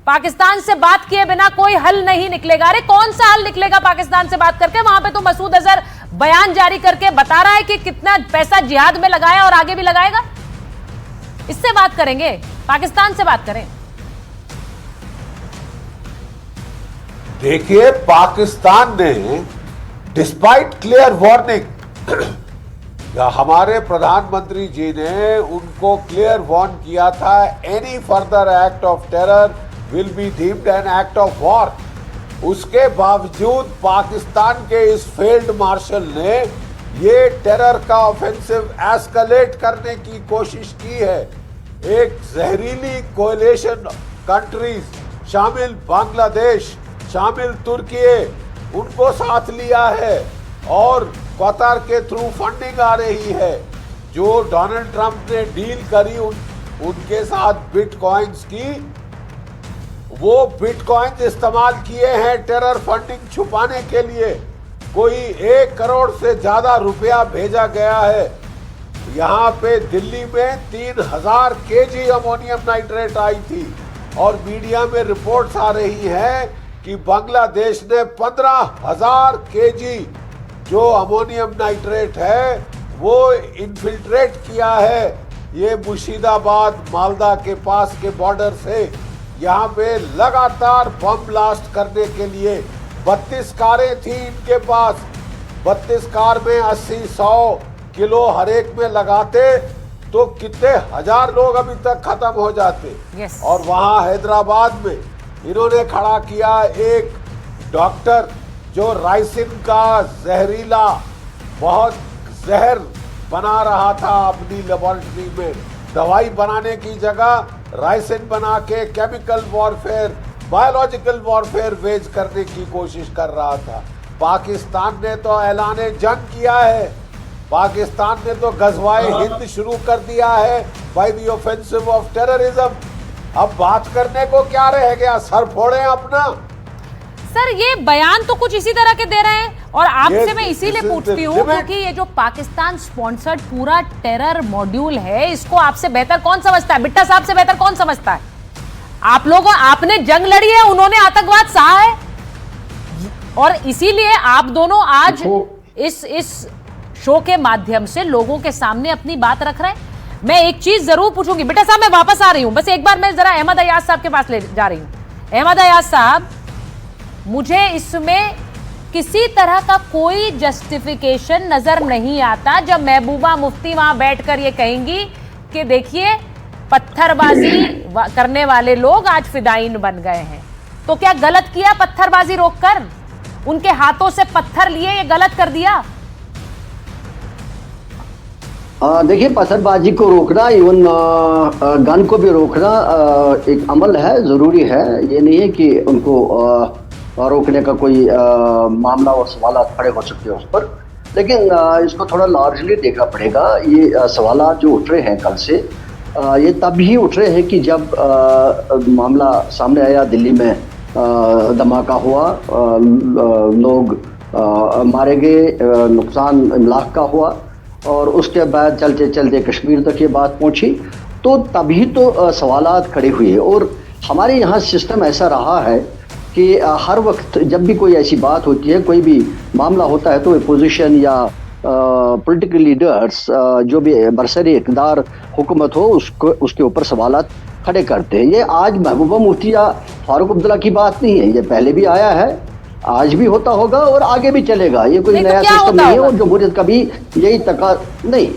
[SPEAKER 1] पाकिस्तान से बात किए बिना कोई हल नहीं निकलेगा। अरे कौन सा हल निकलेगा पाकिस्तान से बात करके? वहां पे तो मसूद अजहर बयान जारी करके बता रहा है कि कितना पैसा जिहाद में लगाया और आगे भी लगाएगा। इससे बात करेंगे, पाकिस्तान से बात करें।
[SPEAKER 13] देखिए, पाकिस्तान ने डिस्पाइट क्लियर वार्निंग, हमारे प्रधानमंत्री जी ने उनको क्लियर वार्न किया था, any further act of terror will be deemed an act of war. उसके बावजूद पाकिस्तान के इस फील्ड मार्शल ने ये टेरर का ऑफेंसिव एस्केलेट करने की कोशिश की है। एक जहरीली कोएलिशन कंट्रीज शामिल बांग्लादेश, शामिल तुर्की, उनको साथ लिया है और कतर के थ्रू फंडिंग आ रही है। जो डोनाल्ड ट्रंप ने डील करी उनके साथ बिटकॉइंस की, वो बिटकॉइंस इस्तेमाल किए हैं टेरर फंडिंग छुपाने के लिए। कोई 1 करोड़ से ज्यादा रुपया भेजा गया है। यहाँ पे दिल्ली में 3000 केजी अमोनियम नाइट्रेट आई थी और मीडिया में रिपोर्ट्स आ रही हैं कि बांग्लादेश ने 15,000 केजी जो अमोनियम नाइट्रेट है वो इन्फिल्ट्रेट किया है। ये मुर्शिदाबाद मालदा के पास के बॉर्डर से यहाँ पे लगातार बम ब्लास्ट करने के लिए 32 कारें थी इनके पास। 32 कार में 80-100 किलो हर एक में लगाते तो कितने हजार लोग अभी तक खत्म हो जाते। और वहाँ हैदराबाद में इन्होंने खड़ा किया एक डॉक्टर जो राइसिन का जहरीला बहुत जहर बना रहा था अपनी लेबोरेटरी में। दवाई बनाने की जगह राइसिन बना के chemical warfare, biological warfare wage करने की कोशिश कर रहा था। पाकिस्तान ने तो ऐलाने जंग किया है, पाकिस्तान ने तो गजवाए हिंद शुरू कर दिया है by the offensive of terrorism. अब बात करने को क्या रह गया? सर फोड़े अपना।
[SPEAKER 1] सर ये बयान तो कुछ इसी तरह के दे रहे हैं और आपसे मैं इसीलिए पूछती हूँ क्योंकि ये जो पाकिस्तान स्पॉन्सर्ड पूरा टेरर मॉड्यूल है, इसको आपसे बेहतर कौन समझता है? बिट्टा साहब से बेहतर कौन समझता है? आप लोगों, आपने जंग लड़ी है, उन्होंने आतंकवाद सहा है और इसीलिए आप दोनों आज इस शो के माध्यम से लोगों के सामने अपनी बात रख रहे हैं। मैं एक चीज जरूर पूछूंगी, बिट्टा साहब मैं वापस आ रही हूं, बस एक बार मैं जरा अहमद अयाज साहब के पास ले जा रही हूं। अहमद अयाज साहब, मुझे इसमें किसी तरह का कोई जस्टिफिकेशन नजर नहीं आता जब महबूबा मुफ्ती वहां बैठकर ये कहेंगी कि देखिए पत्थरबाजी करने वाले लोग आज फिदायीन बन गए हैं। तो क्या गलत किया पत्थरबाजी रोककर? उनके हाथों से पत्थर लिए, ये गलत कर दिया?
[SPEAKER 14] देखिए, पत्थरबाजी को रोकना, इवन गन को भी रोकना एक अमल है, जरूरी है। ये नहीं है कि उनको रोकने का कोई मामला और सवाल खड़े हो सकते हैं उस पर, लेकिन इसको थोड़ा लार्जली देखना पड़ेगा। ये सवाल जो उठ रहे हैं कल से, ये तब ही उठ रहे हैं कि जब मामला सामने आया, दिल्ली में धमाका हुआ, लोग मारे गए, नुकसान इमलाक का हुआ और उसके बाद चलते चलते कश्मीर तक ये बात पहुंची, तो तभी तो सवालात खड़े हुए। और हमारे यहाँ सिस्टम ऐसा रहा है कि हर वक्त जब भी कोई ऐसी बात होती है, कोई भी मामला होता है, तो अपोजिशन या पॉलिटिकल लीडर्स जो भी बरसरी इक़्तिदार हुकूमत हो उसके ऊपर सवालात खड़े करते हैं। ये आज महबूबा मुफ्ती या फारूक अब्दुल्ला की बात नहीं है, ये पहले भी आया है, आज भी होता होगा और आगे भी चलेगा। ये कोई नया सिस्टम नहीं है और जमहूरियत का भी यही नहीं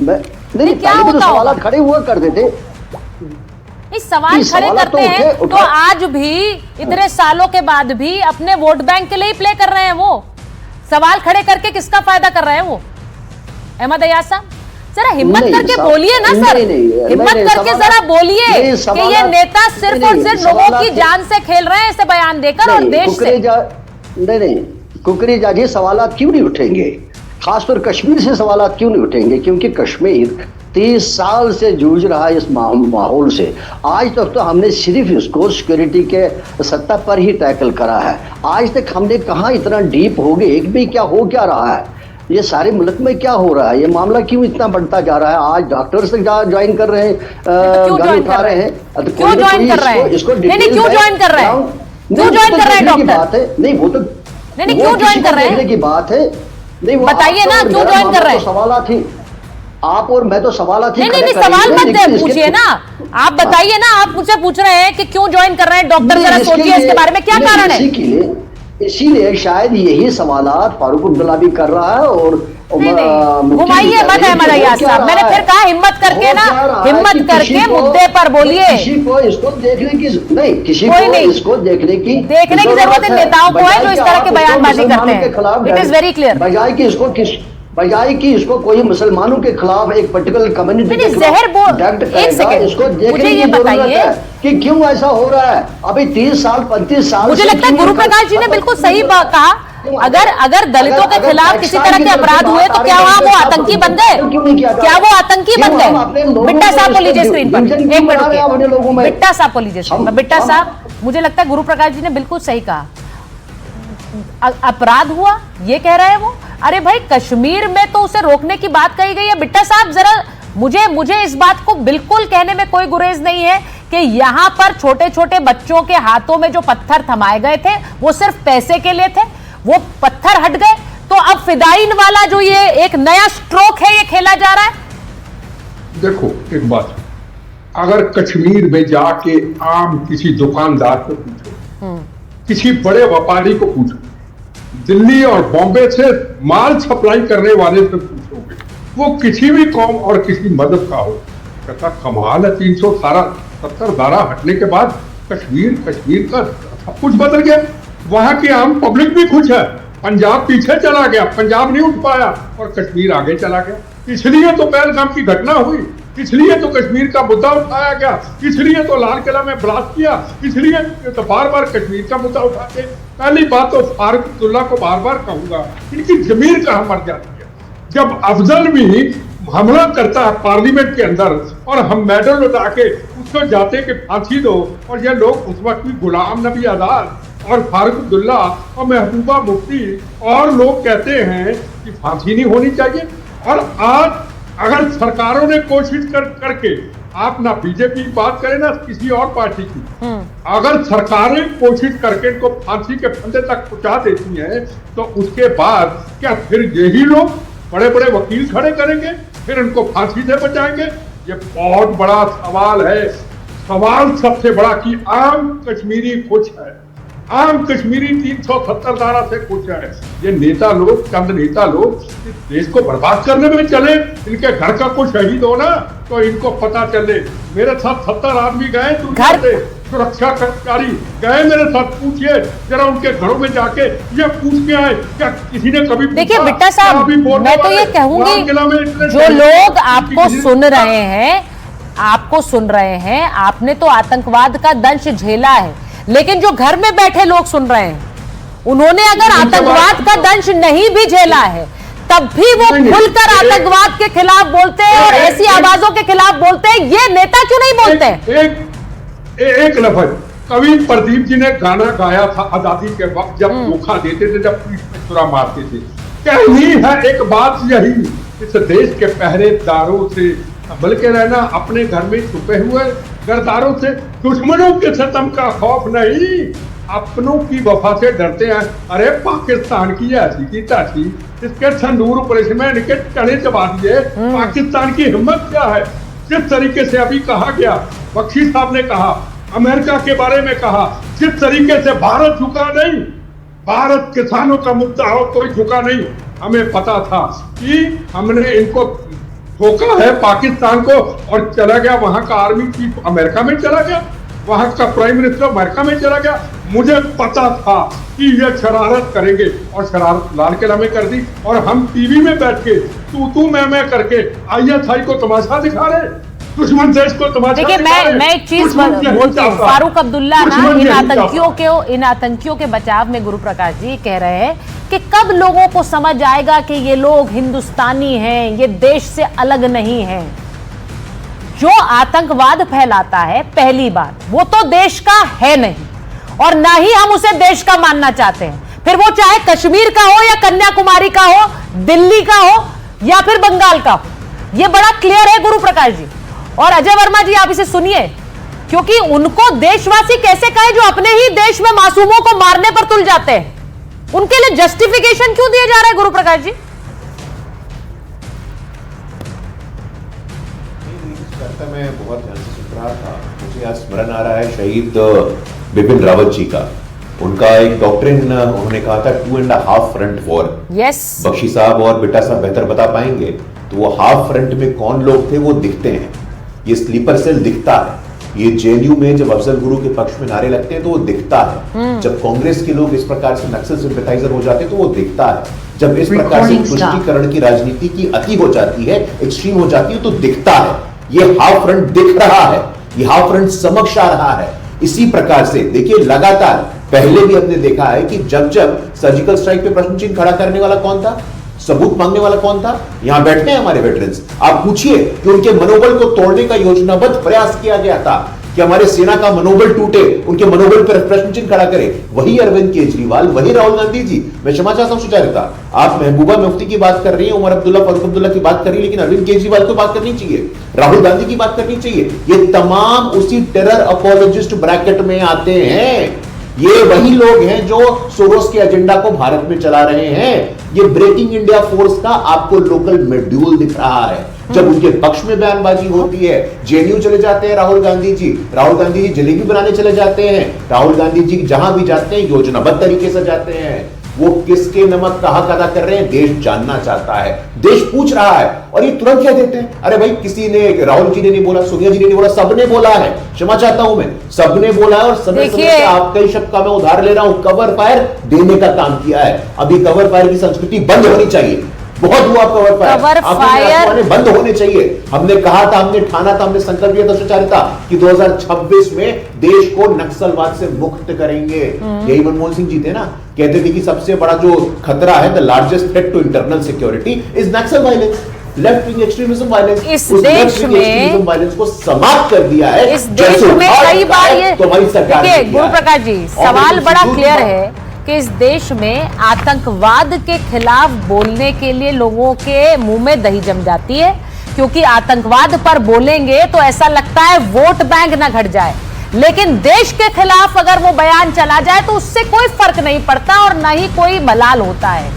[SPEAKER 14] पहले भी तो सवाल खड़े हुआ करते थे।
[SPEAKER 1] इस सवाल खड़े करते हैं तो आज भी इतने सालों के बाद भी अपने वोट बैंक के लिए ही प्ले कर रहे हैं। वो सवाल खड़े करके किसका फायदा कर रहे हैं वो? अहमद अयाज साहब जरा हिम्मत करके बोलिए ना सर, हिम्मत करके जरा बोलिए कि ये नेता सिर्फ और सिर्फ लोगों की जान से खेल रहे हैं, इसे बयान देकर और देश से।
[SPEAKER 14] नहीं कुकरेजा जी, सवालात क्यों नहीं उठेंगे? खासतौर कश्मीर से सवालात क्यों नहीं उठेंगे? क्योंकि कश्मीर 30 साल से जूझ रहा है इस माहौल से। आज तक तो हमने सिर्फ इसको सिक्योरिटी के सत्ता पर ही टैकल करा है। आज तक हमने कहाँ इतना डीप हो गए भी, क्या हो क्या रहा है, ये सारे मुल्क में क्या हो रहा है, ये मामला क्यों इतना बढ़ता जा रहा है? आज डॉक्टर्स ज्वाइन कर रहे हैं, गन उठा रहे हैं,
[SPEAKER 1] क्यों ज्वाइन कर रहे हैं? नहीं क्यों ज्वाइन कर रहे हैं? क्यों ज्वाइन कर रहे हैं डॉक्टर?
[SPEAKER 14] बात है नहीं, वो तो
[SPEAKER 1] नहीं क्यों ज्वाइन कर रहे हैं
[SPEAKER 14] की बात है। नहीं
[SPEAKER 1] बताइए ना, क्यों ज्वाइन कर रहे हैं?
[SPEAKER 14] सवाल थी आप और मैं तो सवाल थी।
[SPEAKER 1] नहीं सवाल मत पूछिए ना, आप बताइए ना, आप मुझसे पूछ रहे हैं कि क्यों ज्वाइन कर रहे हैं डॉक्टर, जरा सोचिए इसके बारे में क्या कारण है? इसीलिए शायद यही सवालात फारूक अब्दुल्ला भी कर रहा है और घुमाइए मत अहमद अयाज साहब। मैंने फिर कहा हिम्मत करके ना, हिम्मत करके मुद्दे पर बोलिए।
[SPEAKER 14] किसी को इसको देखने की नहीं, किसी को इसको देखने की
[SPEAKER 1] जरूरत है नेताओं को है जो इस तरह के बयानबाजी करते हैं। It is very clear.
[SPEAKER 14] बजाय कि इसको कोई मुसलमानों के खिलाफ एक पर्टिकुलर कम्युनिटी के खिलाफ इसको देखने की जरूरत है कि क्यों ऐसा हो रहा है। अभी 30 साल 35 साल
[SPEAKER 1] मुझे लगता है गुरु प्रकाश जी ने बिल्कुल सही कहा। अगर दलितों के खिलाफ किसी तरह के अपराध हुए तो क्या वहाँ वो आतंकी बन गए? क्या वो आतंकी बन गए? बिट्टा साहब को लीजिए स्क्रीन पर, 1 मिनट। बिट्टा साहब को लीजिए स्क्रीन पर। बिट्टा साहब, मुझे लगता है गुरु प्रकाश जी ने बिल्कुल सही कहा। अपराध हुआ ये कह रहे हैं वो। अरे भाई कश्मीर में तो उसे रोकने की बात कही गई है। बिट्टा साहब जरा मुझे इस बात को बिल्कुल कहने में कोई गुरेज नहीं है कि यहां पर छोटे छोटे बच्चों के हाथों में जो पत्थर थमाए गए थे वो सिर्फ पैसे के लिए थे, वो पत्थर हट गए तो अब फिदाइन वाला जो ये एक नया स्ट्रोक है ये खेला जा रहा है।
[SPEAKER 8] देखो एक बात, अगर कश्मीर में जाके आम किसी दुकानदार को पूछो, किसी बड़े व्यापारी को पूछो, दिल्ली और बॉम्बे से माल सप्लाई करने वाले से पूछोगे, वो किसी भी कौम और किसी मदद का हो, कहता कमाल है 370 धारा हटने के बाद कश्मीर का सब कुछ बदल गया। वहां की आम पब्लिक भी खुश है। पंजाब पीछे चला गया, पंजाब नहीं उठ पाया और कश्मीर आगे चला गया। इसलिए तो पहलगाम की घटना हुई, इसलिए तो कश्मीर का मुद्दा उठाया गया, इसलिए तो लाल किला में ब्लास्ट किया, इसलिए तो बार बार कश्मीर का मुद्दा उठाते। पहली बात तो फारूक अब्दुल्ला को बार बार कहूंगा, इनकी जमीन कहाँ मर जाती है। जब अफजल भी हमला करता है पार्लियामेंट के अंदर और हम मेडल उठा के उसको जाते कि फांसी दो, और ये लोग उस वक्त भी गुलाम नबी आजाद और फारूक अब्दुल्ला और महबूबा मुफ्ती और लोग कहते हैं कि फांसी नहीं होनी चाहिए। और आज अगर सरकारों ने कोशिश करके, आप ना बीजेपी की बात करें ना किसी और पार्टी की, अगर सरकारें कोशिश करके इनको फांसी के फंदे तक पहुंचा देती हैं तो उसके बाद क्या फिर यही लोग बड़े बड़े वकील खड़े करेंगे, फिर इनको फांसी से बचाएंगे? ये बहुत बड़ा सवाल है। सवाल सबसे बड़ा कि आम कश्मीरी खुश है, आम कश्मीरी 370 धारा से खुश है। ये नेता लोग, चंद नेता लोग इस देश को बर्बाद करने में चले, इनके घर का कोई शहीद हो ना तो इनको पता चले। मेरे साथ 70 आदमी गए, सुरक्षा कर्मचारी गए मेरे साथ, पूछिए जरा उनके घरों में जाके, ये पूछ के आए क्या किसी ने कभी?
[SPEAKER 1] देखिए बिट्टा साहब, मैं तो ये कहूंगी जो लोग आपको सुन रहे हैं, आपने तो आतंकवाद का दंश झेला है, लेकिन जो घर में बैठे लोग सुन रहे हैं उन्होंने अगर आतंकवाद का दंश नहीं भी झेला है तब भी वो खुलकर आतंकवाद के खिलाफ बोलते हैं और ऐसी आवाजों के खिलाफ बोलते हैं। ये नेता क्यों नहीं बोलते?
[SPEAKER 8] एक लफ्ज कवि प्रदीप जी ने गाना गाया था आजादी के वक्त, जब धोखा देते थे, जब पीठ में छुरा मारते थे। कहनी है एक बात यही, इस देश के पहरेदारों से संभल के रहना, अपने घर में छुपे हुए गरदारों से, दुश्मनों के सितम का खौफ नहीं, अपनों की वफा से डरते हैं। अरे पाकिस्तान की ऐसी की तैसी, इसके संदूर ऑपरेशन में इनके चढ़े चबा दिए। पाकिस्तान की हिम्मत क्या है? जिस तरीके से अभी कहा गया, बख्शी साहब ने कहा, अमेरिका के बारे में कहा, जिस तरीके से भारत झुका नहीं, भारत किसानों का मुद्दा हो कोई झुका नहीं। हमें पता था कि हमने इनको धोखा है पाकिस्तान को, और चला गया वहां का आर्मी चीफ अमेरिका में चला गया, वहां का प्राइम मिनिस्टर अमेरिका में चला गया। मुझे पता था कि ये शरारत करेंगे, और शरारत लाल किला में कर दी, और हम टीवी में बैठ के तू मैं करके ISI को तमाशा दिखा रहे, दुश्मन देश को तमाशा
[SPEAKER 1] देखिए, मैं एक चीज बोलती हूँ, फारूक अब्दुल्ला ना इन आतंकियों के बचाव में गुरु प्रकाश जी कह रहे हैं कि कब लोगों को समझ आएगा कि ये लोग हिंदुस्तानी हैं, ये देश से अलग नहीं हैं। जो आतंकवाद फैलाता है, पहली बात वो तो देश का है नहीं, और ना ही हम उसे देश का मानना चाहते हैं, फिर वो चाहे कश्मीर का हो या कन्याकुमारी का हो, दिल्ली का हो या फिर बंगाल का हो। ये बड़ा क्लियर है गुरु प्रकाश जी। और अजय वर्मा जी, आप इसे सुनिए, क्योंकि उनको देशवासी कैसे कहे जो अपने ही देश में मासूमों को मारने पर तुल जाते हैं, उनके लिए जस्टिफिकेशन क्यों दिया जा रहा है गुरु प्रकाश जी?
[SPEAKER 11] मैं बहुत ध्यान से सुन रहा था, मुझे आज स्मरण आ रहा है शहीद बिपिन रावत जी का। उनका एक डॉक्ट्रिन उन्होंने कहा था 2.5 फ्रंट वॉर।
[SPEAKER 1] यस,
[SPEAKER 11] बख्शी साहब और बेटा साहब बेहतर बता पाएंगे। तो वो हाफ फ्रंट में कौन लोग थे वो दिखते हैं, ये स्लीपर सेल दिखता है, ये जेएनयू में जब अफजल गुरु के पक्ष में नारे लगते हैं तो वो दिखता है, जब कांग्रेस के लोग इस प्रकार से नक्सल सिंपैथाइजर हो जाते हैं तो वो दिखता है, जब इस प्रकार से तुष्टीकरण की राजनीति की अति हो जाती है, एक्सट्रीम हो जाती है तो दिखता है। ये हाफ फ्रंट दिख रहा है, ये हाफ फ्रंट समक्ष आ रहा है। इसी प्रकार से देखिए, लगातार पहले भी हमने देखा है कि जब सर्जिकल स्ट्राइक पे प्रश्न चिन्ह खड़ा करने वाला कौन था, सबूत मांगने वाला कौन था, यहां बैठते हैं हमारे वेटरन्स। आप पूछिए कि उनके मनोबल को तोड़ने का योजनाबद्ध प्रयास किया गया था कि हमारे सेना का मनोबल टूटे, उनके मनोबल पर प्रश्न चिन्ह खड़ा करे। वही अरविंद केजरीवाल, वही राहुल गांधी जी। मैं क्षमा चाहता हूं सुचारिता, आप महबूबा मुफ्ती की बात कर रही हैं, उमर अब्दुल्ला, फारूक अब्दुल्ला की बात कर रही है, लेकिन अरविंद केजरीवाल को बात करनी चाहिए, राहुल गांधी की बात करनी चाहिए। ये तमाम उसी टेरर अपॉलोजिस्ट ब्रैकेट में आते हैं। ये वही लोग हैं जो सोरोस के एजेंडा को भारत में चला रहे हैं। ये ब्रेकिंग इंडिया फोर्स का आपको लोकल मॉड्यूल दिख रहा है। जब उनके पक्ष में बयानबाजी होती है, जेएनयू चले जाते हैं राहुल गांधी जी जलेबी बनाने चले जाते हैं, राहुल गांधी जी जहां भी जाते हैं योजनाबद्ध तरीके से जाते हैं। वो किसके नमक का हक अदा कर रहे हैं, देश जानना चाहता है, देश पूछ रहा है, और ये तुरंत कह देते हैं अरे भाई किसी ने, राहुल जी ने नहीं बोला, सोनिया जी ने नहीं बोला, सबने बोला है। क्षमा चाहता हूं मैं, सबने बोला है, और समय से आपका ही शब्द का मैं उधार ले रहा हूं, कवर फायर देने का काम किया है। अभी कवर फायर की संस्कृति बंद होनी चाहिए। बहुत हुआ कवर फायर बंद होने चाहिए। हमने कहा था, हमने ठाना था, हमने संकल्प लिया था सुचारिता कि 2026 में देश को नक्सलवाद से मुक्त करेंगे। यही मनमोहन सिंह जी थे ना, कहते थे कि सबसे बड़ा जो खतरा है, the largest threat to internal security is Naxal violence, left wing extremism violence.
[SPEAKER 1] इस देश में
[SPEAKER 11] वायलेंस को समाप्त कर दिया है।
[SPEAKER 1] इस देश में कई बार ये, देखिए गुरु प्रकाश जी, सवाल बड़ा क्लियर है कि इस देश में आतंकवाद के खिलाफ बोलने के लिए लोगों के मुंह में दही जम जाती है, क्योंकि आतंकवाद पर बोलेंगे तो ऐसा लगता है वोट बैंक ना घट जाए, लेकिन देश के खिलाफ अगर वो बयान चला जाए तो उससे कोई फर्क नहीं पड़ता और ना ही कोई मलाल होता है।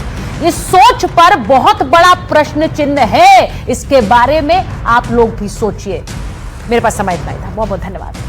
[SPEAKER 1] इस सोच पर बहुत बड़ा प्रश्न चिन्ह है। इसके बारे में आप लोग भी सोचिए। मेरे पास समय इतना ही था, बहुत बहुत धन्यवाद।